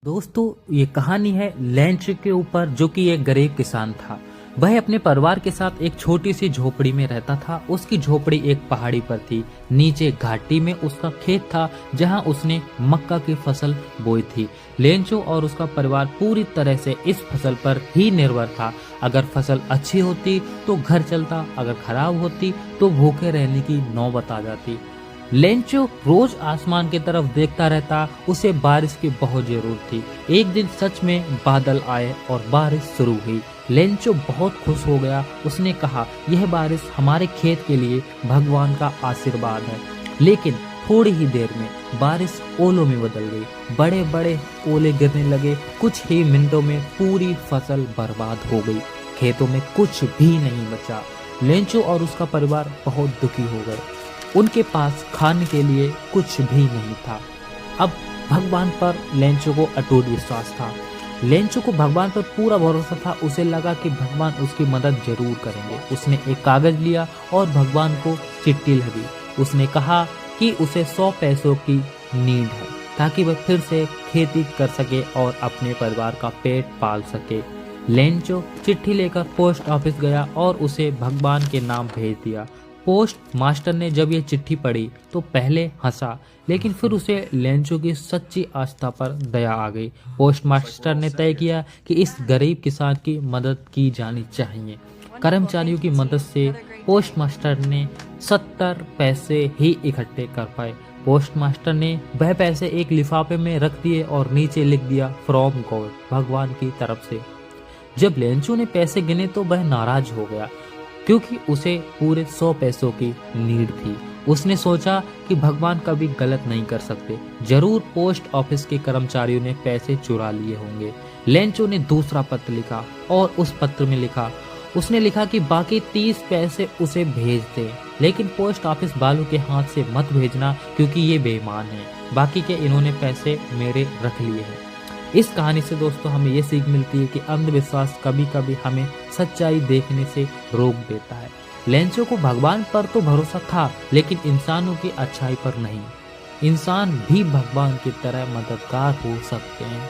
दोस्तों, ये कहानी है लेंच के ऊपर, जो कि एक गरीब किसान था। वह अपने परिवार के साथ एक छोटी सी झोपड़ी में रहता था। उसकी झोपड़ी एक पहाड़ी पर थी। नीचे घाटी में उसका खेत था, जहां उसने मक्का की फसल बोई थी। लेंचो और उसका परिवार पूरी तरह से इस फसल पर ही निर्भर था। अगर फसल अच्छी होती तो घर चलता, अगर खराब होती तो भूखे रहने की नौबत आ जाती। लेंचो रोज आसमान की तरफ देखता रहता। उसे बारिश की बहुत जरूरत थी। एक दिन सच में बादल आए और बारिश शुरू हुई। लेंचो बहुत खुश हो गया। उसने कहा, यह बारिश हमारे खेत के लिए भगवान का आशीर्वाद है। लेकिन थोड़ी ही देर में बारिश ओलों में बदल गई। बड़े बड़े ओले गिरने लगे। कुछ ही मिनटों में पूरी फसल बर्बाद हो गई। खेतों में कुछ भी नहीं बचा। लेंचो और उसका परिवार बहुत दुखी हो गए। उनके पास खाने के लिए कुछ भी नहीं था। अब भगवान पर लेंचो को अटूट विश्वास था। लेंचो को भगवान पर पूरा भरोसा था। उसे लगा कि भगवान उसकी मदद जरूर करेंगे। उसने एक कागज लिया और भगवान को चिट्ठी लिखी। उसने कहा कि उसे 100 पैसों की नीड है, ताकि वह फिर से खेती कर सके और अपने परिवार का पेट पाल सके। लेंचो चिट्ठी लेकर पोस्ट ऑफिस गया और उसे भगवान के नाम भेज दिया। पोस्ट मास्टर ने जब यह चिट्ठी पढ़ी तो पहले हंसा, लेकिन फिर उसे लेंचो की सच्ची आस्था पर दया आ गई। पोस्ट मास्टर ने तय किया कि इस गरीब किसान की मदद की जानी चाहिए। कर्मचारियों की मदद से पोस्ट मास्टर ने 70 पैसे ही इकट्ठे कर पाए। पोस्ट मास्टर ने वह पैसे एक लिफाफे में रख दिए और नीचे लिख दिया, फ्रॉम गॉड, भगवान की तरफ से। जब लेंचो ने पैसे गिने तो वह नाराज हो गया, क्योंकि उसे पूरे 100 पैसों की नीड थी। उसने सोचा कि भगवान कभी गलत नहीं कर सकते। जरूर पोस्ट ऑफिस के कर्मचारियों ने पैसे चुरा लिए होंगे। लेंचो ने दूसरा पत्र लिखा और उस पत्र में उसने लिखा कि बाकी 30 पैसे उसे भेज दे, लेकिन पोस्ट ऑफिस वालों के हाथ से मत भेजना, क्योंकि ये बेईमान है। बाकी के इन्होंने पैसे मेरे रख लिए हैं। इस कहानी से दोस्तों हमें ये सीख मिलती है कि अंधविश्वास कभी कभी हमें सच्चाई देखने से रोक देता है। लेंचो को भगवान पर तो भरोसा था, लेकिन इंसानों की अच्छाई पर नहीं। इंसान भी भगवान की तरह मददगार हो सकते हैं।